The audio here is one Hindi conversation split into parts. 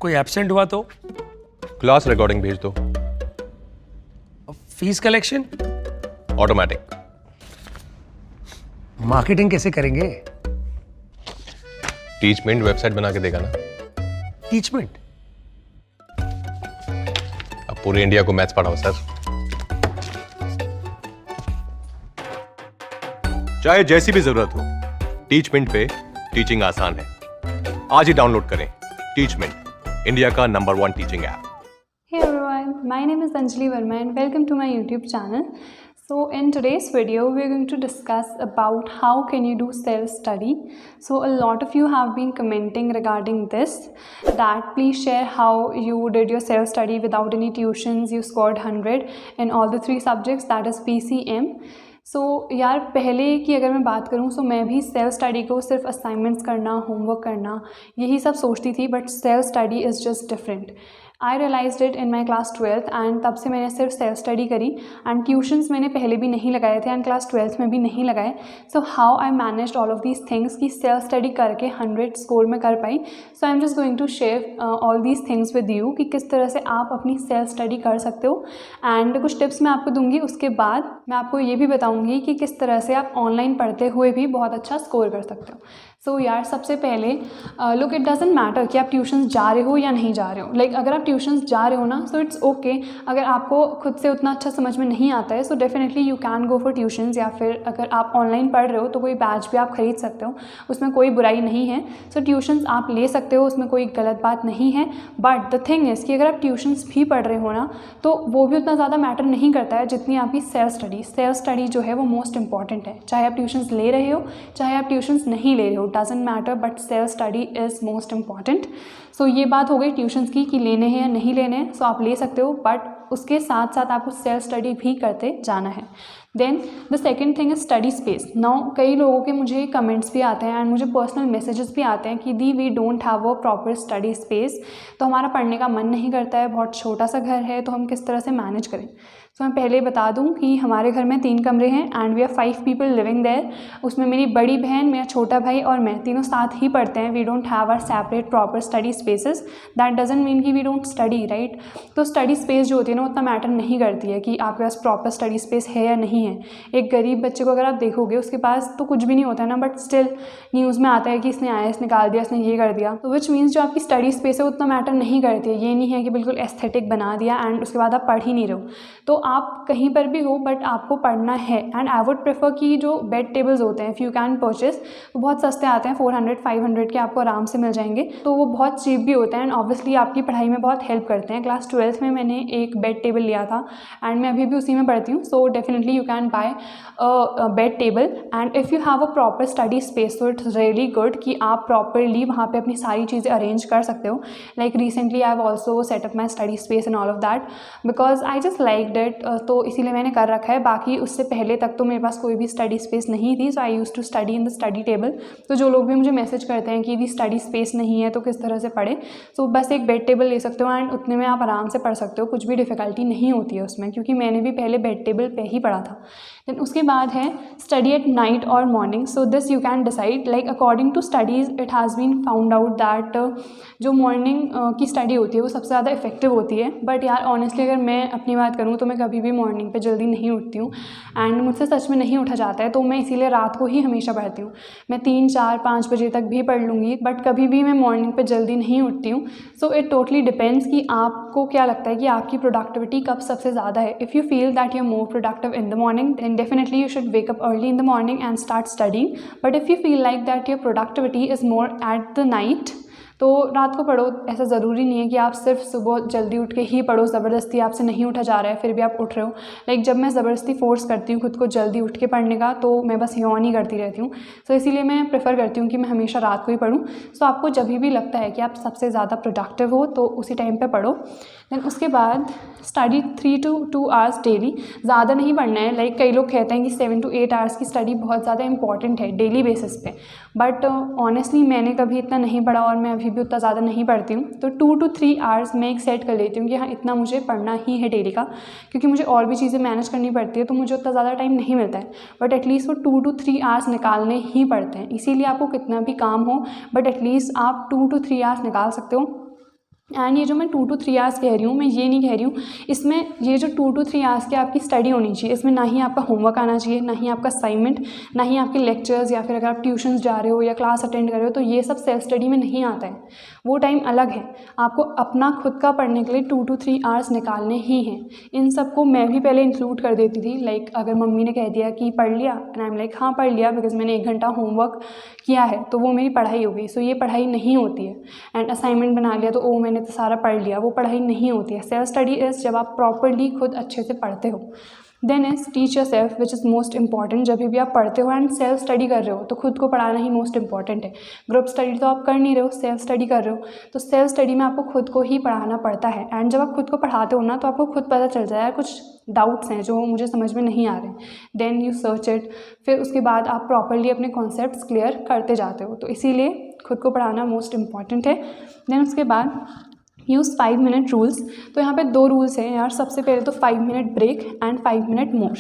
कोई एब्सेंट हुआ तो? क्लास रिकॉर्डिंग भेज दो। Fees collection? ऑटोमेटिक। मार्केटिंग कैसे करेंगे? टीचमेंट वेबसाइट बना के देगा ना। टीचमेंट? अब पूरे इंडिया को मैथ्स पढ़ाओ सर। चाहे जैसी भी जरूरत हो, टीचमेंट पे टीचिंग आसान है। आज ही डाउनलोड करें टीचमेंट, इंडिया का number 1 teaching app. Hey everyone, my name is Anjali Verma and welcome to my YouTube channel. So in today's video, we are going to discuss about how can you do self-study. So a lot of you have been commenting regarding this, that please share how you did your self-study without any tuitions, you scored 100 in all the 3 subjects, that is PCM. सो यार पहले की अगर मैं बात करूँ तो मैं भी सेल्फ स्टडी को सिर्फ असाइनमेंट्स करना, होमवर्क करना, यही सब सोचती थी, but self study is just different. I realised it in my class 12th and तब से मैंने सिर्फ सेल्फ स्टडी करी एंड ट्यूशन्स मैंने पहले भी नहीं लगाए थे एंड क्लास 12th में भी नहीं लगाए। So how I managed all of these things कि सेल्फ स्टडी करके 100 स्कोर में कर पाई। So I am just going to share all these things with you कि किस तरह से आप अपनी सेल्फ स्टडी कर सकते हो एंड कुछ टिप्स मैं आपको दूंगी। उसके बाद मैं आपको ये भी बताऊँगी कि किस तरह से आप ऑनलाइन पढ़ते हुए भी बहुत अच्छा स्कोर कर सकते हो। सो यार सबसे पहले लुक, इट डजेंट मैटर कि आप ट्यूशन्स जा रहे हो या नहीं जा रहे हो। लाइक अगर आप ट्यूशन्स जा रहे हो ना, सो इट्स ओके। अगर आपको खुद से उतना अच्छा समझ में नहीं आता है, so definitely you can go for tuitions, या फिर अगर आप ऑनलाइन पढ़ रहे हो तो कोई बैच भी आप खरीद सकते हो, उसमें कोई बुराई नहीं है। सो ट्यूशन्स आप ले सकते हो, उसमें कोई गलत बात नहीं है। बट द थिंग इज़ कि अगर आप ट्यूशन्स भी पढ़ रहे हो ना, तो वो भी उतना ज़्यादा मैटर नहीं करता है जितनी आपकी सेल्फ स्टडी। सेल्फ स्टडी जो है वो मोस्ट इंपॉर्टेंट है। चाहे आप ट्यूशन्स ले रहे हो, चाहे आप ट्यूशन्स नहीं ले रहे हो, doesn't matter, but self study is most important. So ये बात हो गई ट्यूशन्स की कि लेने हैं या नहीं लेने हैं। सो आप ले सकते हो, बट उसके साथ साथ आपको सेल्फ स्टडी भी करते जाना है। Then the second thing is study space. Now कई लोगों के मुझे कमेंट्स भी आते हैं एंड मुझे पर्सनल मैसेजेस भी आते हैं कि the we don't have a proper study space. तो हमारा पढ़ने का मन नहीं करता है, बहुत छोटा सा घर है, तो हम किस तरह से मैनेज करें। तो मैं पहले बता दूं कि हमारे घर में 3 कमरे हैं and we are 5 people living there. उसमें मेरी बड़ी बहन, मेरा छोटा भाई और मैं तीनों साथ ही पढ़ते हैं। We don't have our separate proper study spaces. That doesn't mean कि वी डोंट स्टडी, राइट। तो स्टडी स्पेस जो होती है ना, उतना मैटर नहीं करती है कि आपके पास प्रॉपर स्टडी स्पेस है या नहीं है। एक गरीब बच्चे को अगर आप देखोगे, उसके पास तो कुछ भी नहीं होता है ना, बट स्टिल न्यूज़ में आता है कि इसने आईएएस निकाल दिया, इसने ये कर दिया। तो विच मीन्स जो आपकी स्टडी स्पेस है उतना मैटर नहीं करती है। ये नहीं है कि बिल्कुल एस्थेटिक बना दिया एंड उसके बाद आप पढ़ ही नहीं रहे हो। तो आप कहीं पर भी हो बट आपको पढ़ना है। एंड आई वुड प्रेफर कि जो बेड टेबल्स होते हैं, इफ़ यू कैन परचेस, वो बहुत सस्ते आते हैं, 400-500 के आपको आराम से मिल जाएंगे। तो वो बहुत चीप भी होते हैं एंड ऑब्वियसली आपकी पढ़ाई में बहुत हेल्प करते हैं। क्लास 12th में मैंने एक बेड टेबल लिया था एंड मैं अभी भी उसी में पढ़ती हूँ। So definitely you can buy bed table and if you have a proper study space, so it's really good कि आप प्रॉपरली वहाँ पे अपनी सारी चीज़ें अरेंज कर सकते हो। Like recently I have also set up my study space and all of that because I just like that. तो इसीलिए मैंने कर रखा है। बाकी उससे पहले तक तो मेरे पास कोई भी स्टडी स्पेस नहीं थी। So I use to study in the study table. तो जो लोग भी मुझे मैसेज करते हैं कि भी स्टडी स्पेस नहीं है तो किस तरह से पढ़े, सो बस एक बेड टेबल ले सकते हो एंड उतने में आप आराम से पढ़ सकते हो। कुछ भी डिफ़िकल्टी नहीं होती है उसमें, क्योंकि मैंने भी पहले बेड टेबल पे ही पढ़ा था। देन उसके बाद है स्टडी एट नाइट और morning. So this you can decide. Like according to studies it has been found out that जो मॉर्निंग की स्टडी होती है वो सबसे ज़्यादा इफेक्टिव होती है। बट यार ऑनेस्टली अगर मैं अपनी बात करूँ तो मैं कभी भी मॉर्निंग पे जल्दी नहीं उठती हूँ एंड मुझसे सच में नहीं उठा जाता है। तो मैं इसीलिए रात को ही हमेशा पढ़ती हूँ। मैं 3, 4, 5 बजे तक भी पढ़ लूँगी, बट कभी भी मैं मॉर्निंग पे जल्दी नहीं उठती हूँ। सो इट टोटली डिपेंड्स कि आपको क्या लगता है कि आपकी प्रोडक्टिविटी कब सबसे ज़्यादा है। If you feel that you are more productive in the morning, then definitely you should wake up early in the morning and start studying. But if you feel like that your productivity is more at the night, तो रात को पढ़ो। ऐसा ज़रूरी नहीं है कि आप सिर्फ सुबह जल्दी उठ के ही पढ़ो, ज़बरदस्ती आपसे नहीं उठा जा रहा है फिर भी आप उठ रहे हो। लाइक जब मैं ज़बरदस्ती फोर्स करती हूँ खुद को जल्दी उठ के पढ़ने का, तो मैं बस यौन ही करती रहती हूँ। सो इसीलिए मैं प्रेफर करती हूँ कि मैं हमेशा रात को ही पढूँ। सो आपको जब भी लगता है कि आप सबसे ज़्यादा प्रोडक्टिव हो तो उसी टाइम पर पढ़ो। देन उसके बाद स्टडी 3 to 2 आवर्स डेली। ज़्यादा नहीं पढ़ना है। लाइक कई लोग कहते हैं कि 7 to 8 आवर्स की स्टडी बहुत ज़्यादा इंपॉर्टेंट है डेली बेसिस पे, बट ऑनेस्टली मैंने कभी इतना नहीं पढ़ा और मैं अभी भी उतना ज़्यादा नहीं पढ़ती हूँ। तो 2 to 3 आवर्स मैं एक सेट कर लेती हूँ कि हाँ इतना मुझे पढ़ना ही है डेली का, क्योंकि मुझे और भी चीज़ें मैनेज करनी पड़ती है तो मुझे उतना ज़्यादा टाइम नहीं मिलता है। बट एटलीस्ट वो 2 to 3 आवर्स निकालने ही पड़ते हैं। इसीलिए आपको कितना भी काम हो बट एटलीस्ट आप 2 to 3 आवर्स निकाल सकते हो एंड ये जो मैं 2 to 3 आवर्स कह रही हूँ, मैं ये नहीं कह रही हूँ, इसमें ये जो 2 to 3 आवर्स की आपकी स्टडी होनी चाहिए, इसमें ना ही आपका होमवर्क आना चाहिए, ना ही आपका असाइनमेंट, ना ही आपके लेक्चर्स, या फिर अगर आप ट्यूशन्स जा रहे हो या क्लास अटेंड कर रहे हो तो ये सब सेल्फ स्टडी में नहीं आता है, वो टाइम अलग है। आपको अपना खुद का पढ़ने के लिए 2 to 3 आवर्स निकालने ही हैं। इन सब को मैं भी पहले इंक्लूड कर देती थी, लाइक अगर मम्मी ने कह दिया कि पढ़ लिया, एंड आई एम लाइक हाँ पढ़ लिया, बिकॉज मैंने 1 घंटा होमवर्क किया है तो वो मेरी पढ़ाई हो गई। सो ये पढ़ाई नहीं होती है। एंड असाइनमेंट बना लिया तो मैंने तो सारा पढ़ लिया, वो पढ़ाई नहीं होती है। सेल्फ स्टडी इज़ जब आप प्रॉपरली खुद अच्छे से पढ़ते हो। Then is teach yourself which is most important. जब भी आप पढ़ते हो एंड सेल्फ स्टडी कर रहे हो तो खुद को पढ़ाना ही मोस्ट इंपॉर्टेंट है। ग्रुप स्टडी तो आप कर नहीं रहे हो, सेल्फ स्टडी कर रहे हो, तो सेल्फ स्टडी में आपको खुद को ही पढ़ाना पड़ता है। एंड जब आप खुद को पढ़ाते हो ना तो आपको खुद पता चल जाए कुछ डाउट्स हैं जो मुझे समझ में नहीं आ रहे, देन यू सर्च इट, फिर उसके बाद आप प्रॉपरली अपने कॉन्सेप्ट्स क्लियर करते जाते हो। तो इसीलिए खुद को पढ़ाना मोस्ट इंपॉर्टेंट है। देन उसके बाद यूज़ 5 मिनट रूल्स। तो यहाँ पे 2 रूल्स हैं यार। सबसे पहले तो 5 minute break and 5 minute more.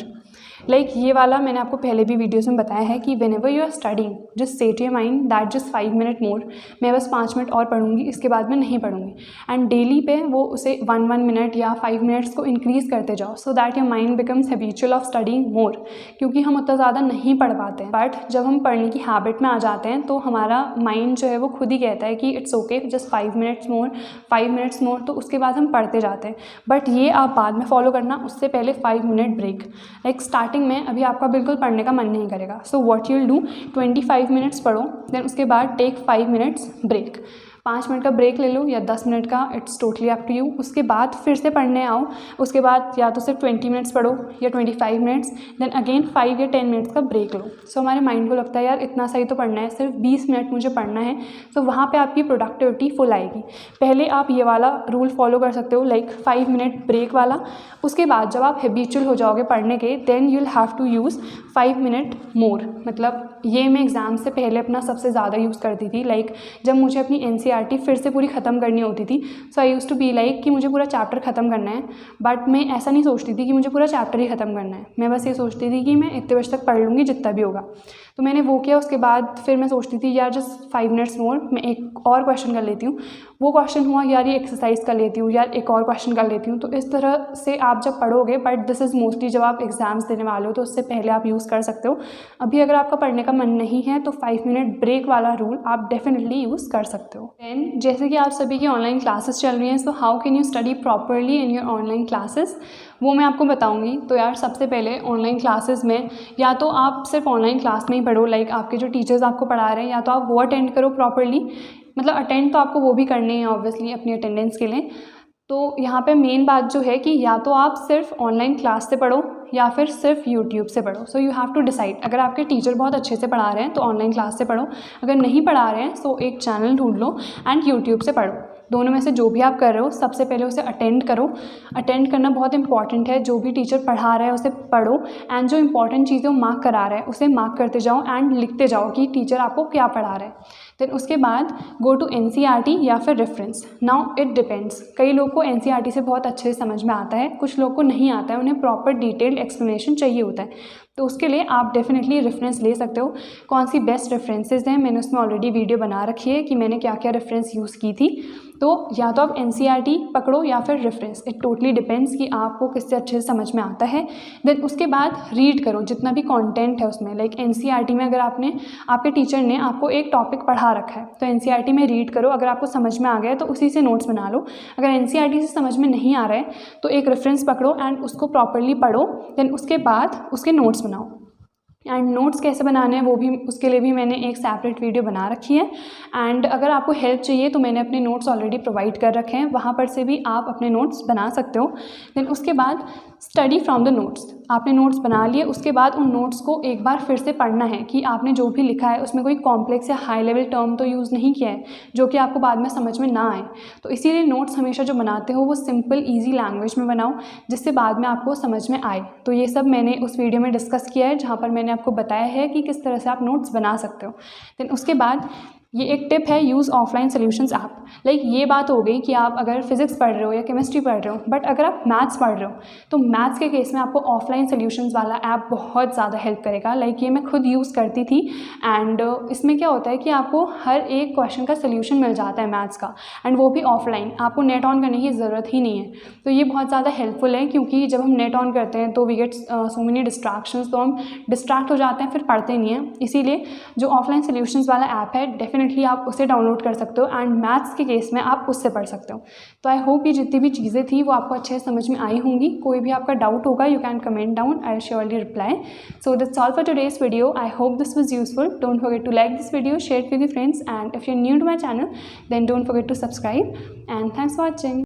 Like ये वाला मैंने आपको पहले भी वीडियोस में बताया है कि whenever you are studying just say to your mind that just 5 minute more, मैं बस 5 मिनट और पढ़ूंगी, इसके बाद मैं नहीं पढ़ूंगी। एंड डेली पे वो उसे 1 मिनट या 5 मिनट्स को इंक्रीज़ करते जाओ, so that your mind becomes habitual of studying more. क्योंकि हम उतना ज़्यादा नहीं पढ़ पाते हैं, बट जब हम पढ़ने की हैबिट में आ जाते हैं तो हमारा माइंड जो है वो खुद ही कहता है कि it's okay, just 5 minutes more, 5 minutes more, तो उसके बाद हम पढ़ते जाते हैं। बट ये आप बाद में फॉलो करना, उससे पहले 5 मिनट ब्रेक। लाइक स्टार्टिंग में अभी आपका बिल्कुल पढ़ने का मन नहीं करेगा, so what you will do, 25 minutes पढ़ो, देन उसके बाद टेक 5 मिनट्स ब्रेक। 5 मिनट का ब्रेक ले लो या 10 मिनट का, it's totally up to you. उसके बाद फिर से पढ़ने आओ, उसके बाद या तो सिर्फ 20 मिनट्स पढ़ो या 25 मिनट्स, देन अगेन 5 या 10 मिनट्स का ब्रेक लो। सो हमारे माइंड को लगता है यार इतना सही तो पढ़ना है, सिर्फ 20 मिनट मुझे पढ़ना है, तो वहाँ पे आपकी प्रोडक्टिविटी फुल आएगी। पहले आप ये वाला रूल फॉलो कर सकते हो, लाइक 5 मिनट ब्रेक वाला। उसके बाद जब आप हैबिचुअल हो जाओगे पढ़ने के, then you will have to use 5 minute more. मतलब ये मैं एग्ज़ाम से पहले अपना सबसे ज़्यादा यूज़ करती थी। लाइक जब मुझे अपनी NCERT फिर से पूरी ख़त्म करनी होती थी, so I use to be like कि मुझे पूरा चैप्टर ख़त्म करना है, बट मैं ऐसा नहीं सोचती थी कि मुझे पूरा चैप्टर ही ख़त्म करना है। मैं बस ये सोचती थी कि मैं इतने बजे तक पढ़ लूँगी जितना भी होगा। तो मैंने वो किया। उसके बाद फिर मैं सोचती थी यार जस्ट 5 मिनट्स मोर, मैं एक और क्वेश्चन कर लेती हूँ, वो क्वेश्चन हुआ यार ये एक्सरसाइज कर लेती हूँ, यार एक और क्वेश्चन कर लेती हूँ। तो इस तरह से आप जब पढ़ोगे, बट दिस इज़ मोस्टली जब आप एग्ज़ाम्स देने वाले हो तो उससे पहले आप यूज़ कर सकते हो। अभी अगर आपका पढ़ने का मन नहीं है तो 5 मिनट ब्रेक वाला रूल आप डेफिनेटली यूज़ कर सकते हो। देन जैसे कि आप सभी की ऑनलाइन क्लासेस चल रही हैं, so how can you study properly in your online classes, वो मैं आपको बताऊंगी। तो यार सबसे पहले ऑनलाइन क्लासेस में या तो आप सिर्फ ऑनलाइन क्लास में ही पढ़ो, लाइक आपके जो टीचर्स आपको पढ़ा रहे हैं या तो आप वो अटेंड करो प्रॉपरली। मतलब अटेंड तो आपको वो भी करनी है ऑब्वियसली अपनी अटेंडेंस के लिए। तो यहाँ पे मेन बात जो है कि या तो आप सिर्फ ऑनलाइन क्लास से पढ़ो या फिर सिर्फ यूट्यूब से पढ़ो। So you have to decide. अगर आपके टीचर बहुत अच्छे से पढ़ा रहे हैं तो ऑनलाइन क्लास से पढ़ो, अगर नहीं पढ़ा रहे हैं सो एक चैनल ढूंढ लो एंड यूट्यूब से पढ़ो। दोनों में से जो भी आप कर रहे हो सबसे पहले उसे अटेंड करो। अटेंड करना बहुत इंपॉर्टेंट है। जो भी टीचर पढ़ा रहा है उसे पढ़ो एंड जो इंपॉर्टेंट चीज़ें वो मार्क करा रहा है उसे मार्क करते जाओ एंड लिखते जाओ कि टीचर आपको क्या पढ़ा रहा है। देन उसके बाद गो टू NCERT या फिर रेफरेंस। Now it depends. कई लोग को NCERT से बहुत अच्छे से समझ में आता है, कुछ लोग को नहीं आता है, उन्हें प्रॉपर डिटेल्ड एक्सप्लेनेशन चाहिए होता है। तो उसके लिए आप डेफिनेटली रेफरेंस ले सकते हो। कौन सी बेस्ट रेफरेंसेज हैं मैंने उसमें ऑलरेडी वीडियो बना रखी है कि मैंने क्या क्या रेफरेंस यूज़ की थी। तो या तो आप NCERT पकड़ो या फिर रेफरेंस, इट टोटली डिपेंड्स कि आपको किससे अच्छे से समझ में आता है। देन उसके बाद रीड करो जितना भी कंटेंट है उसमें। लाइक NCERT में अगर आपके टीचर ने आपको एक टॉपिक पढ़ा रखा है तो NCERT में रीड करो। अगर आपको समझ में आ गया तो उसी से नोट्स बना लो। अगर NCERT से समझ में नहीं आ रहा है तो एक रेफरेंस पकड़ो एंड उसको प्रॉपरली पढ़ो। देन उसके बाद उसके नोट्स बनाओ। एंड नोट्स कैसे बनाने हैं वो भी, उसके लिए भी मैंने एक सेपरेट वीडियो बना रखी है। एंड अगर आपको हेल्प चाहिए तो मैंने अपने नोट्स ऑलरेडी प्रोवाइड कर रखे हैं, वहाँ पर से भी आप अपने नोट्स बना सकते हो। देन उसके बाद स्टडी फ्रॉम द नोट्स। आपने नोट्स बना लिए, उसके बाद उन नोट्स को एक बार फिर से पढ़ना है कि आपने जो भी लिखा है उसमें कोई कॉम्प्लेक्स या हाई लेवल टर्म तो यूज़ नहीं किया है जो कि आपको बाद में समझ में ना आए। तो इसीलिए नोट्स हमेशा जो बनाते हो वो सिंपल ईजी लैंग्वेज में बनाओ जिससे बाद में आपको समझ में आए। तो ये सब मैंने उस वीडियो में डिस्कस किया है जहाँ पर मैंने आपको बताया है कि किस तरह से आप नोट्स बना सकते हो। देन उसके बाद ये एक टिप है, use offline solutions app. Like ये बात हो गई कि आप अगर फिजिक्स पढ़ रहे हो या केमिस्ट्री पढ़ रहे हो, बट अगर आप मैथ्स पढ़ रहे हो तो मैथ्स के केस में आपको ऑफलाइन सोल्यूशंस वाला ऐप बहुत ज़्यादा हेल्प करेगा। लाइक ये मैं खुद यूज़ करती थी एंड इसमें क्या होता है कि आपको हर एक क्वेश्चन का सोल्यूशन मिल जाता है मैथ्स का, एंड वो भी ऑफलाइन, आपको नेट ऑन करने की ज़रूरत ही नहीं है। तो ये बहुत ज़्यादा हेल्पफुल है, क्योंकि जब हम नेट ऑन करते हैं तो we get so many distractions, तो हम डिस्ट्रैक्ट हो जाते हैं, फिर पढ़ते नहीं हैं। इसीलिए जो ऑफलाइन सोल्यूशंस वाला ऐप है, डेफिनेटली आप उसे डाउनलोड कर सकते हो एंड मैथ्स के केस में आप उससे पढ़ सकते हो। तो आई होप ये जितनी भी चीज़ें थी वो आपको अच्छे से समझ में आई होंगी। कोई भी आपका डाउट होगा, you can comment down, I will surely reply. So that's all for today's video. I hope this was useful. Don't forget to like this video, share it with your friends, and if you're new to my channel then don't forget to subscribe, and thanks for watching.